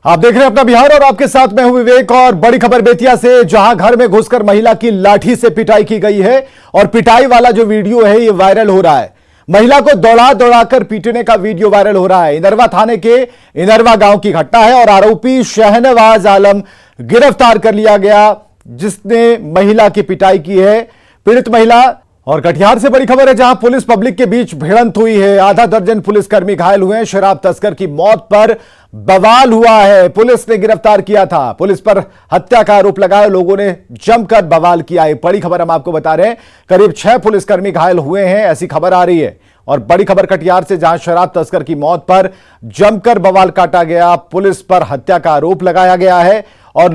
आप देख रहे हैं अपना बिहार और आपके साथ मैं हूं विवेक। और बड़ी खबर बेतिया से, जहां घर में घुसकर महिला की लाठी से पिटाई की गई है और पिटाई वाला जो वीडियो है ये वायरल हो रहा है। महिला को दौड़ा दौड़ाकर पीटने का वीडियो वायरल हो रहा है। इनरवा थाने के इनरवा गांव की घटना है और आरोपी शहनवाज आलम गिरफ्तार कर लिया गया, जिसने महिला की पिटाई की है। पीड़ित महिला। और कटिहार से बड़ी खबर है, जहां पुलिस पब्लिक के बीच भिड़ंत हुई है। आधा दर्जन पुलिसकर्मी घायल हुए हैं। शराब तस्कर की मौत पर बवाल हुआ है। पुलिस ने गिरफ्तार किया था। पुलिस पर हत्या का आरोप लगाया, लोगों ने जमकर बवाल किया है। बड़ी खबर हम आपको बता रहे हैं, करीब 6 पुलिसकर्मी घायल हुए हैं, ऐसी खबर आ रही है। और बड़ी खबर कटिहार से, जहां शराब तस्कर की मौत पर जमकर बवाल काटा गया, पुलिस पर हत्या का आरोप लगाया गया है और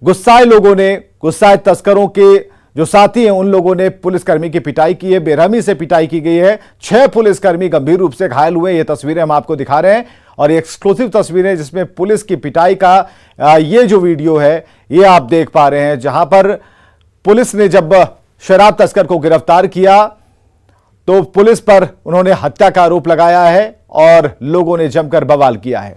गुस्साए तस्करों के जो साथी हैं उन लोगों ने पुलिसकर्मी की पिटाई की है। बेरहमी से पिटाई की गई है। 6 पुलिसकर्मी गंभीर रूप से घायल हुए। ये तस्वीरें हम आपको दिखा रहे हैं और ये एक्सक्लूसिव तस्वीरें जिसमें पुलिस की पिटाई का ये जो वीडियो है ये आप देख पा रहे हैं। जहां पर पुलिस ने जब शराब तस्कर को गिरफ्तार किया तो पुलिस पर उन्होंने हत्या का आरोप लगाया है और लोगों ने जमकर बवाल किया है।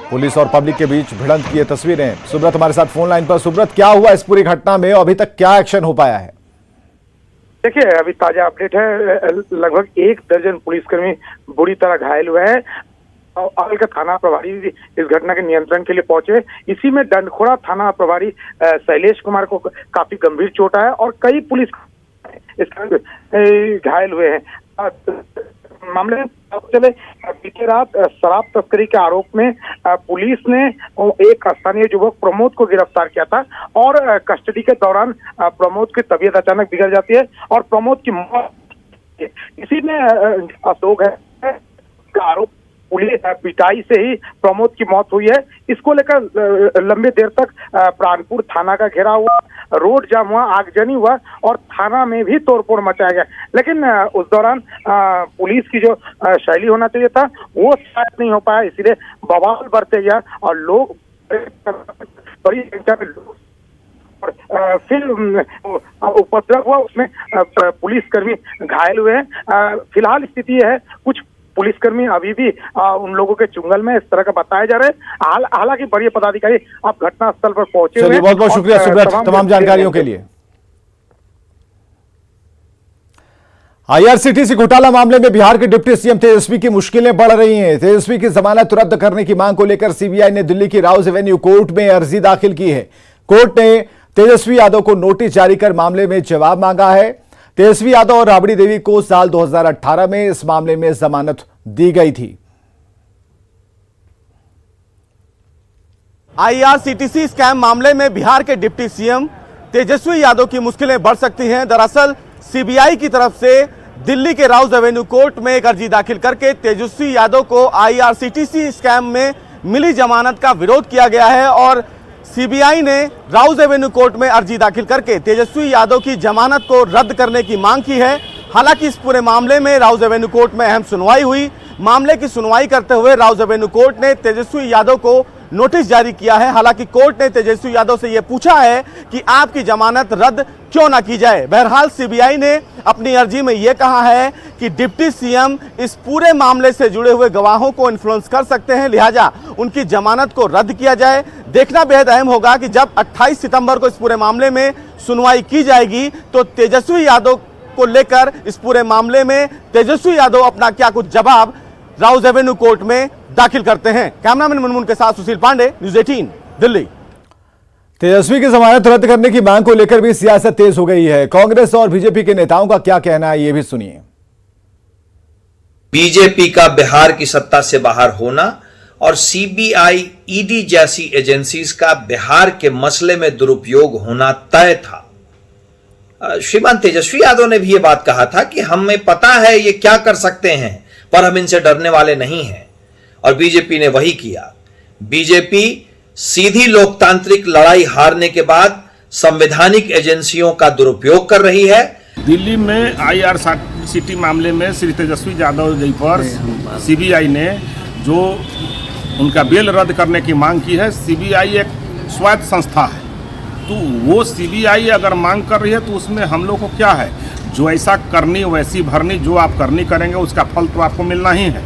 पुलिस और पब्लिक के बीच भिड़ंत की तस्वीरें। सुब्रत हमारे साथ फोन लाइन पर। सुब्रत, क्या हुआ इस पूरी घटना में और अभी तक क्या एक्शन हो पाया है? देखिए, अभी ताजा अपडेट है, लगभग 1 दर्जन पुलिसकर्मी बुरी तरह घायल हुए हैं। और का थाना प्रभारी इस घटना के नियंत्रण के लिए पहुंचे। इसी में डंडखोरा थाना प्रभारी शैलेश कुमार को काफी गंभीर चोट है और कई पुलिस घायल हुए हैं। मामले में चले, बीती रात शराब तस्करी के आरोप में पुलिस ने एक स्थानीय युवक प्रमोद को गिरफ्तार किया था और कस्टडी के दौरान प्रमोद की तबीयत अचानक बिगड़ जाती है और प्रमोद की मौत। इसी में अशोक है आरोप, पुलिस पिटाई से ही प्रमोद की मौत हुई है। इसको लेकर लंबी देर तक प्राणपुर थाना का घेराव हुआ, रोड जाम हुआ, आगजनी हुआ और थाना में भी तोड़फोड़ मचाया गया। लेकिन उस दौरान पुलिस की जो शैली होना चाहिए था वो शायद नहीं हो पाया, इसलिए बवाल बढ़ते गया और लोग बड़ी संख्या में लोग फिर उपद्रव हुआ, उसमें पुलिसकर्मी घायल हुए हैं। फिलहाल स्थिति यह है, कुछ पुलिसकर्मी अभी भी उन लोगों के चुंगल में इस तरह का बताया जा रहा है। हालांकि बड़ी पदाधिकारी अब घटनास्थल पर पहुंचे हुए हैं। बहुत बहुत शुक्रिया सुब्रत तमाम जानकारियों के लिए। आईआरसीटीसी घोटाला मामले में बिहार के डिप्टी सीएम तेजस्वी की मुश्किलें बढ़ रही हैं। तेजस्वी की जमानत रद्द करने की मांग को लेकर सीबीआई ने दिल्ली की राउज एवेन्यू कोर्ट में अर्जी दाखिल की है। कोर्ट ने तेजस्वी यादव को नोटिस जारी कर मामले में जवाब मांगा है। तेजस्वी यादव और राबड़ी देवी को साल 2018 में इस मामले में जमानत दी गई थी। आईआरसीटीसी स्कैम मामले में बिहार के डिप्टी सीएम तेजस्वी यादव की मुश्किलें बढ़ सकती हैं। दरअसल सीबीआई की तरफ से दिल्ली के राउज एवेन्यू कोर्ट में एक अर्जी दाखिल करके तेजस्वी यादव को आईआरसीटीसी स्कैम में मिली जमानत का विरोध किया गया है और सीबीआई ने राउज एवेन्यू कोर्ट में अर्जी दाखिल करके तेजस्वी यादव की जमानत को रद्द करने की मांग की है। हालांकि इस पूरे मामले में राउज एवेन्यू कोर्ट में अहम सुनवाई हुई। मामले की सुनवाई करते हुए राउज एवेन्यू कोर्ट ने तेजस्वी यादव को नोटिस जारी किया है। हालांकि कोर्ट ने तेजस्वी यादव से यह पूछा है कि आपकी जमानत रद्द क्यों ना की जाए। बहरहाल सीबीआई ने अपनी अर्जी में यह कहा है कि डिप्टी सीएम इस पूरे मामले से जुड़े हुए गवाहों को इन्फ्लुएंस कर सकते हैं, लिहाजा उनकी जमानत को रद्द किया जाए। देखना बेहद अहम होगा कि जब 28 सितंबर को इस पूरे मामले में सुनवाई की जाएगी तो तेजस्वी यादव को लेकर इस पूरे मामले में तेजस्वी यादव अपना क्या कुछ जवाब राउज एवेन्यू कोर्ट में दाखिल करते हैं। कैमरामैन मुनमुन के साथ सुशील पांडे, न्यूज़ 18 दिल्ली। तेजस्वी की जमानत रद्द करने की मांग को लेकर भी सियासत तेज हो गई है। कांग्रेस और बीजेपी के नेताओं का क्या कहना है, ये भी सुनिए। बीजेपी का बिहार की सत्ता से बाहर होना और सीबीआई, ईडी जैसी एजेंसीज का बिहार के मसले में दुरुपयोग होना तय था। श्रीमान तेजस्वी यादव ने भी यह बात कहा था कि हमें पता है ये क्या कर सकते हैं पर हम इनसे डरने वाले नहीं हैं, और बीजेपी ने वही किया। बीजेपी सीधी लोकतांत्रिक लड़ाई हारने के बाद संवैधानिक एजेंसियों का दुरुपयोग कर रही है। दिल्ली में आईआरसीटी मामले में श्री तेजस्वी यादव जी पर सीबीआई ने जो उनका बेल रद्द करने की मांग की है। सीबीआई एक स्वायत्त संस्था है, तो वो सीबीआई अगर मांग कर रही है तो उसमें हम लोग को क्या है। जो ऐसा करनी वैसी भरनी, जो आप करनी करेंगे उसका फल तो आपको मिलना ही है।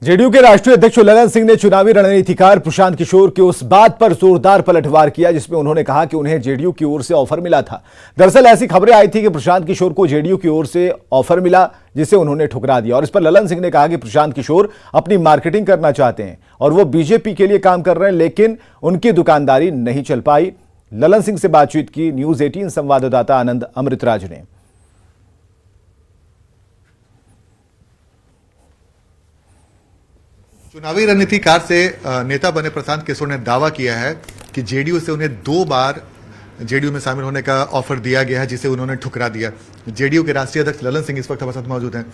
जेडीयू के राष्ट्रीय अध्यक्ष ललन सिंह ने चुनावी रणनीतिकार प्रशांत किशोर की उस बात पर जोरदार पलटवार किया जिसमें उन्होंने कहा कि उन्हें जेडीयू की ओर से ऑफर मिला था। दरअसल ऐसी खबरें आई थी कि प्रशांत किशोर को जेडीयू की ओर से ऑफर मिला जिसे उन्होंने ठुकरा दिया और इस पर ललन सिंह ने कहा कि प्रशांत किशोर अपनी मार्केटिंग करना चाहते हैं और वो बीजेपी के लिए काम कर रहे हैं, लेकिन उनकी दुकानदारी नहीं चल पाई। ललन सिंह से बातचीत की न्यूज 18 संवाददाता आनंद अमृतराज ने। चुनावी रणनीतिकार से नेता बने प्रशांत किशोर ने दावा किया है कि जेडीयू से उन्हें 2 बार जेडीयू में शामिल होने का ऑफर दिया गया है जिसे उन्होंने ठुकरा दिया। जेडीयू के राष्ट्रीय अध्यक्ष ललन सिंह इस वक्त हमारे साथ मौजूद हैं।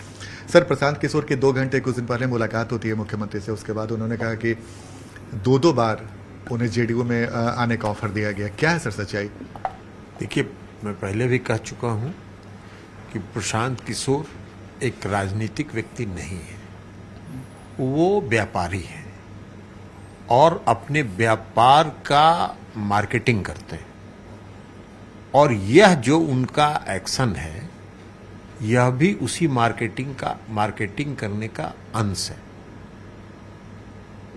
सर, प्रशांत किशोर की 2 घंटे कुछ दिन पहले मुलाकात होती है मुख्यमंत्री से, उसके बाद उन्होंने कहा कि 2 बार उन्हें जेडीयू में आने का ऑफर दिया गया। क्या है सर सच्चाई? देखिए, मैं पहले भी कह चुका हूं कि प्रशांत किशोर एक राजनीतिक व्यक्ति नहीं है, वो व्यापारी है और अपने व्यापार का मार्केटिंग करते हैं और यह जो उनका एक्शन है यह भी उसी मार्केटिंग करने का अंश है।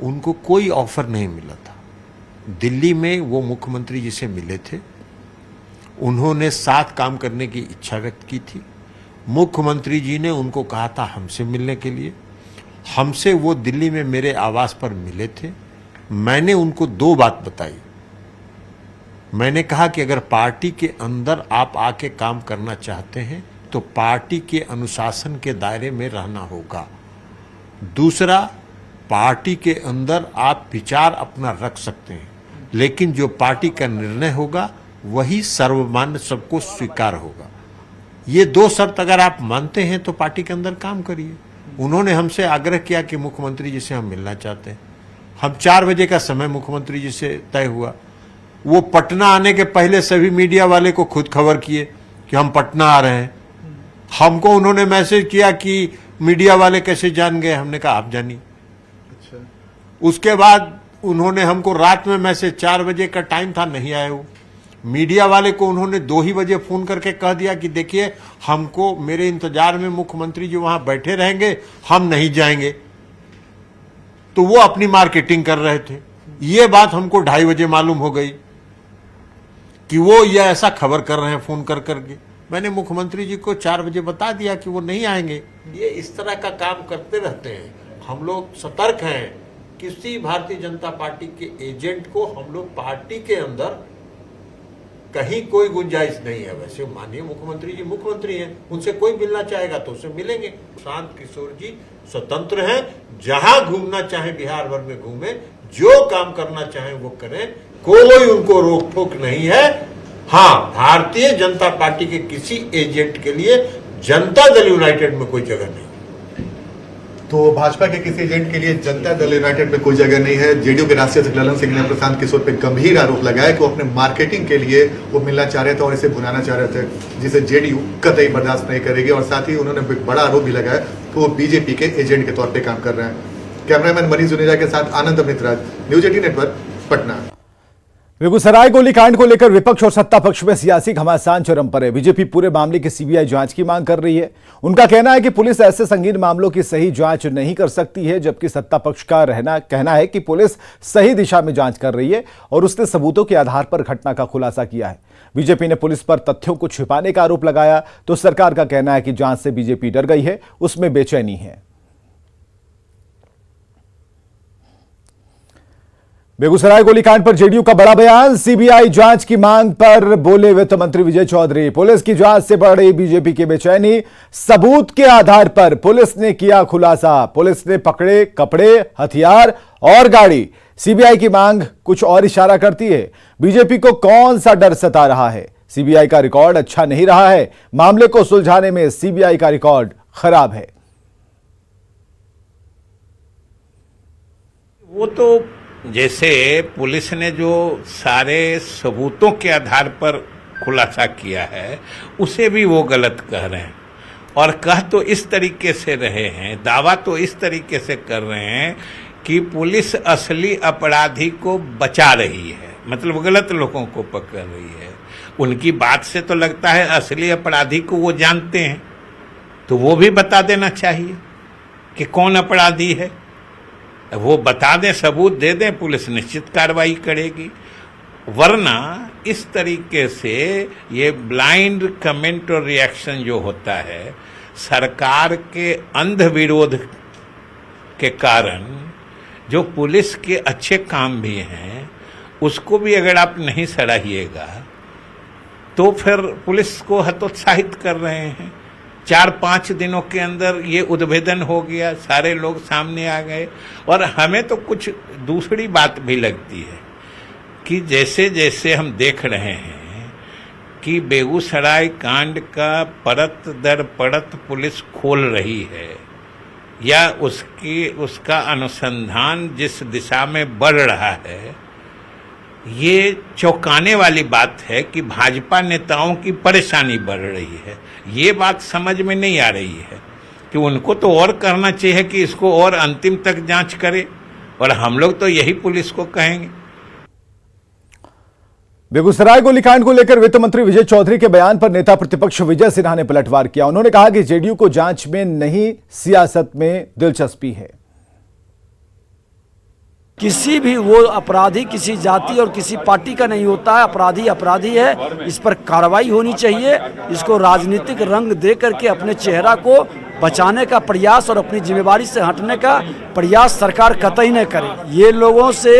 उनको कोई ऑफर नहीं मिला था। दिल्ली में वो मुख्यमंत्री जी से मिले थे, उन्होंने साथ काम करने की इच्छा व्यक्त की थी। मुख्यमंत्री जी ने उनको कहा था हमसे मिलने के लिए। हमसे वो दिल्ली में मेरे आवास पर मिले थे। मैंने उनको 2 बात बताई। मैंने कहा कि अगर पार्टी के अंदर आप आके काम करना चाहते हैं तो पार्टी के अनुशासन के दायरे में रहना होगा। दूसरा, पार्टी के अंदर आप विचार अपना रख सकते हैं, लेकिन जो पार्टी का निर्णय होगा वही सर्वमान्य सबको स्वीकार होगा। ये 2 शर्त अगर आप मानते हैं तो पार्टी के अंदर काम करिए। उन्होंने हमसे आग्रह किया कि मुख्यमंत्री जी से हम मिलना चाहते हैं। हम 4 बजे का समय मुख्यमंत्री जी से तय हुआ। वो पटना आने के पहले सभी मीडिया वाले को खुद खबर किए कि हम पटना आ रहे हैं। हमको उन्होंने मैसेज किया कि मीडिया वाले कैसे जान गए? हमने कहा आप जानिए। अच्छा। उसके बाद उन्होंने हमको रात में मैसेज, 4 बजे का टाइम था, नहीं आए वो। मीडिया वाले को उन्होंने 2 ही बजे फोन करके कह दिया कि देखिए हमको मेरे इंतजार में मुख्यमंत्री जी वहां बैठे रहेंगे, हम नहीं जाएंगे। तो वो अपनी मार्केटिंग कर रहे थे। ये बात हमको 2:30 बजे मालूम हो गई कि वो ये ऐसा खबर कर रहे हैं फोन कर करके। मैंने मुख्यमंत्री जी को 4 बजे बता दिया कि वो नहीं आएंगे। ये इस तरह का काम करते रहते हैं। हम लोग सतर्क हैं। किसी भारतीय जनता पार्टी के एजेंट को हम लोग पार्टी के अंदर कहीं कोई गुंजाइश नहीं है। वैसे माननीय मुख्यमंत्री जी मुख्यमंत्री हैं, उनसे कोई मिलना चाहेगा तो उससे मिलेंगे। प्रशांत किशोर जी स्वतंत्र हैं, जहां घूमना चाहे बिहार भर में घूमे, जो काम करना चाहे वो करें, कोई उनको रोक टोक नहीं है। हाँ, भारतीय जनता पार्टी के किसी एजेंट के लिए जनता दल यूनाइटेड में कोई जगह नहीं। तो भाजपा के किसी एजेंट के लिए जनता दल यूनाइटेड में कोई जगह नहीं है। जेडीयू के राष्ट्रीय अध्यक्ष ललन सिंह ने प्रशांत किशोर पर गंभीर आरोप लगाया कि वो अपने मार्केटिंग के लिए वो मिलना चाह रहे थे और इसे भुनाना चाह रहे थे, जिसे जेडीयू कतई बर्दाश्त नहीं करेगी। और साथ ही उन्होंने बड़ा आरोप भी लगाया कि वो बीजेपी के एजेंट के तौर पर काम कर रहे हैं। कैमरामैन मनीष जुनेजा के साथ आनंद अमृतराज, न्यूज 18 नेटवर्क, पटना। बेगूसराय गोलीकांड को लेकर विपक्ष और सत्ता पक्ष में सियासी घमासान चरम पर है। बीजेपी पूरे मामले की सीबीआई जांच की मांग कर रही है। उनका कहना है कि पुलिस ऐसे संगीन मामलों की सही जांच नहीं कर सकती है, जबकि सत्ता पक्ष का कहना है कि पुलिस सही दिशा में जांच कर रही है और उसने सबूतों के आधार पर घटना का खुलासा किया है। बीजेपी ने पुलिस पर तथ्यों को छिपाने का आरोप लगाया तो सरकार का कहना है कि जांच से बीजेपी डर गई है, उसमें बेचैनी है। बेगूसराय गोलीकांड पर जेडीयू का बड़ा बयान। सीबीआई जांच की मांग पर बोले वित्त मंत्री विजय चौधरी। पुलिस की जांच से बढ़ रही बीजेपी की बेचैनी, सबूत के आधार पर पुलिस ने किया खुलासा। पुलिस ने पकड़े कपड़े, हथियार और गाड़ी। सीबीआई की मांग कुछ और इशारा करती है। बीजेपी को कौन सा डर सता रहा है? सीबीआई का रिकॉर्ड अच्छा नहीं रहा है। मामले को सुलझाने में सीबीआई का रिकॉर्ड खराब है। वो तो जैसे पुलिस ने जो सारे सबूतों के आधार पर खुलासा किया है, उसे भी वो गलत कह रहे हैं और कह तो इस तरीके से रहे हैं, दावा तो इस तरीके से कर रहे हैं कि पुलिस असली अपराधी को बचा रही है। मतलब गलत लोगों को पकड़ रही है। उनकी बात से तो लगता है असली अपराधी को वो जानते हैं, तो वो भी बता देना चाहिए कि कौन अपराधी है। वो बता दें, सबूत दे दें, पुलिस निश्चित कार्रवाई करेगी। वरना इस तरीके से ये ब्लाइंड कमेंट और रिएक्शन जो होता है सरकार के अंध विरोध के कारण, जो पुलिस के अच्छे काम भी हैं उसको भी अगर आप नहीं सराहिएगा तो फिर पुलिस को हतोत्साहित कर रहे हैं। 4-5 दिनों के अंदर ये उद्भेदन हो गया, सारे लोग सामने आ गए। और हमें तो कुछ दूसरी बात भी लगती है कि जैसे जैसे हम देख रहे हैं कि बेगूसराय कांड का परत दर परत पुलिस खोल रही है या उसका अनुसंधान जिस दिशा में बढ़ रहा है, ये चौंकाने वाली बात है कि भाजपा नेताओं की परेशानी बढ़ रही है। ये बात समझ में नहीं आ रही है कि उनको तो और करना चाहिए कि इसको और अंतिम तक जांच करे, और हम लोग तो यही पुलिस को कहेंगे। बेगूसराय गोलीकांड को लेकर वित्त मंत्री विजय चौधरी के बयान पर नेता प्रतिपक्ष विजय सिन्हा ने पलटवार किया। उन्होंने कहा कि जेडीयू को जांच में नहीं, सियासत में दिलचस्पी है। किसी भी वो अपराधी किसी जाति और किसी पार्टी का नहीं होता है। अपराधी अपराधी है, इस पर कार्रवाई होनी चाहिए। इसको राजनीतिक रंग दे करके अपने चेहरा को बचाने का प्रयास और अपनी जिम्मेदारी से हटने का प्रयास सरकार कतई न करे। ये लोगों से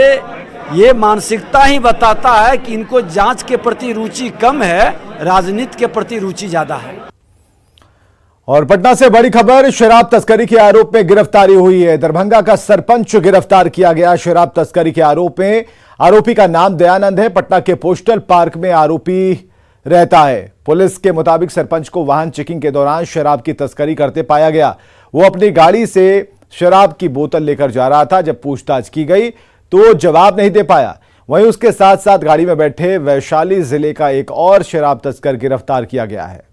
ये मानसिकता ही बताता है कि इनको जांच के प्रति रुचि कम है, राजनीति के प्रति रुचि ज्यादा है। और पटना से बड़ी खबर, शराब तस्करी के आरोप में गिरफ्तारी हुई है। दरभंगा का सरपंच गिरफ्तार किया गया शराब तस्करी के आरोप में। आरोपी का नाम दयानंद है। पटना के पोस्टल पार्क में आरोपी रहता है। पुलिस के मुताबिक सरपंच को वाहन चेकिंग के दौरान शराब की तस्करी करते पाया गया। वो अपनी गाड़ी से शराब की बोतल लेकर जा रहा था। जब पूछताछ की गई तो जवाब नहीं दे पाया। वहीं उसके साथ साथ गाड़ी में बैठे वैशाली जिले का एक और शराब तस्कर गिरफ्तार किया गया है।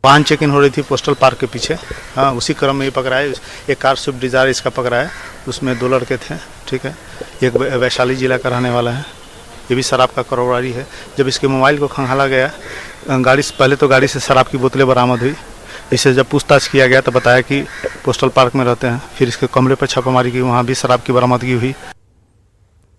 वाहन चेक इन हो रही थी पोस्टल पार्क के पीछे। हाँ, उसी क्रम में ये पकड़ा है। एक कार स्विफ्ट डिजायर इसका पकड़ा है। उसमें 2 लड़के थे, ठीक है। एक वैशाली जिला का रहने वाला है, ये भी शराब का कारोबारी है। जब इसके मोबाइल को खंगाला गया, गाड़ी से पहले तो गाड़ी से शराब की बोतलें बरामद हुई। इससे जब पूछताछ किया गया तो बताया कि पोस्टल पार्क में रहते हैं। फिर इसके कमरे पर छापामारी की, वहाँ भी शराब की बरामदगी हुई।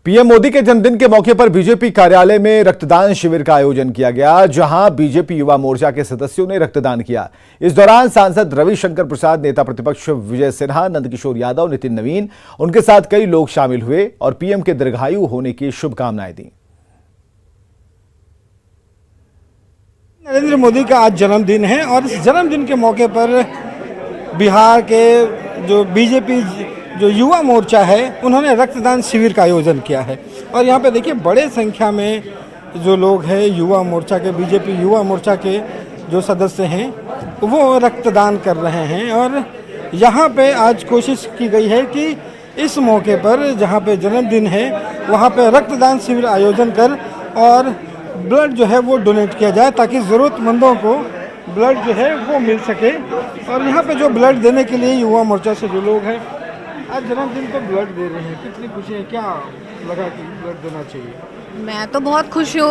पीएम मोदी के जन्मदिन के मौके पर बीजेपी कार्यालय में रक्तदान शिविर का आयोजन किया गया, जहां बीजेपी युवा मोर्चा के सदस्यों ने रक्तदान किया। इस दौरान सांसद रविशंकर प्रसाद, नेता प्रतिपक्ष विजय सिन्हा, नंदकिशोर यादव, नितिन नवीन, उनके साथ कई लोग शामिल हुए और पीएम के दीर्घायु होने की शुभकामनाएं दी। नरेंद्र मोदी का आज जन्मदिन है और इस जन्मदिन के मौके पर बिहार के जो बीजेपी जो युवा मोर्चा है उन्होंने रक्तदान शिविर का आयोजन किया है। और यहाँ पे देखिए बड़े संख्या में जो लोग हैं युवा मोर्चा के, बीजेपी युवा मोर्चा के जो सदस्य हैं वो रक्तदान कर रहे हैं। और यहाँ पे आज कोशिश की गई है कि इस मौके पर जहाँ पे जन्मदिन है वहाँ पे रक्तदान शिविर आयोजन कर और ब्लड जो है वो डोनेट किया जाए ताकि ज़रूरतमंदों को ब्लड जो है वो मिल सके। और यहाँ पे जो ब्लड देने के लिए युवा मोर्चा से जो लोग हैं आज जन्मदिन पर ब्लड दे रहे हैं, कितनी खुशी है, क्या लगा कि ब्लड देना चाहिए? मैं तो बहुत खुश हूँ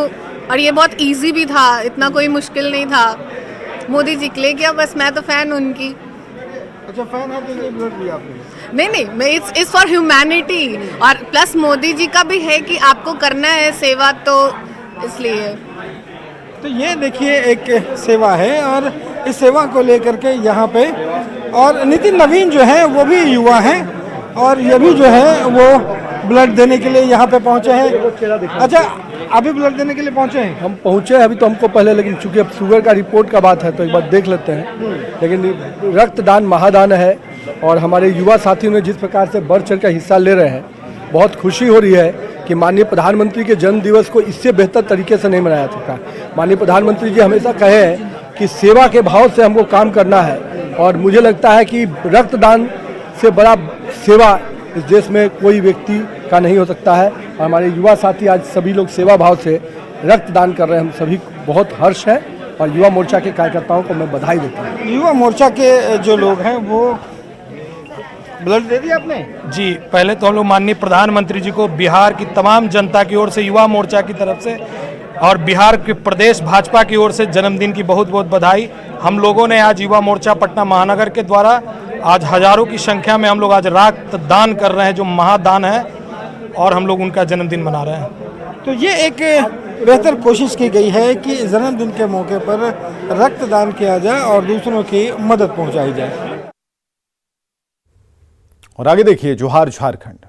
और ये बहुत इजी भी था, इतना कोई मुश्किल नहीं था। मोदी जी के लिए किया, बस मैं तो फैन उनकी। अच्छा, फैन है तो ये ब्लड दिया आपने? नहीं, मैं इट्स फॉर ह्यूमैनिटी और प्लस मोदी जी का भी है कि आपको करना है सेवा, तो इसलिए। तो ये देखिए एक सेवा है और इस सेवा को लेकर के यहाँ पे और नितिन नवीन जो है वो भी युवा हैं और ये भी जो है वो ब्लड देने के लिए यहाँ पे पहुँचे हैं। अच्छा, अभी ब्लड देने के लिए पहुँचे हैं? हम पहुँचे अभी तो हमको पहले, लेकिन चूंकि अब शुगर का रिपोर्ट का बात है तो एक बार देख लेते हैं। लेकिन रक्तदान महादान है और हमारे युवा साथियों ने जिस प्रकार से बढ़ चढ़ कर हिस्सा ले रहे हैं, बहुत खुशी हो रही है कि माननीय प्रधानमंत्री के जन्म दिवस को इससे बेहतर तरीके से नहीं मनाया था। माननीय प्रधानमंत्री जी हमेशा कहे हैं कि सेवा के भाव से हमको काम करना है और मुझे लगता है कि रक्तदान से बड़ा सेवा इस देश में कोई व्यक्ति का नहीं हो सकता है। और हमारे युवा साथी आज सभी लोग सेवा भाव से रक्तदान कर रहे हैं, हम सभी बहुत हर्ष है और युवा मोर्चा के कार्यकर्ताओं को मैं बधाई देता हूँ। युवा मोर्चा के जो लोग हैं वो ब्लड दे दिया आपने? जी, पहले तो हम लोग माननीय प्रधानमंत्री जी को बिहार की तमाम जनता की ओर से, युवा मोर्चा की तरफ से और बिहार के प्रदेश भाजपा की ओर से जन्मदिन की बहुत बहुत बधाई। हम लोगों ने आज युवा मोर्चा पटना महानगर के द्वारा आज हजारों की संख्या में हम लोग आज रक्तदान कर रहे हैं, जो महादान है, और हम लोग उनका जन्मदिन मना रहे हैं। तो ये एक बेहतर कोशिश की गई है कि जन्मदिन के मौके पर रक्तदान किया जाए और दूसरों की मदद पहुंचाई जाए। और आगे देखिए जोहार झारखंड।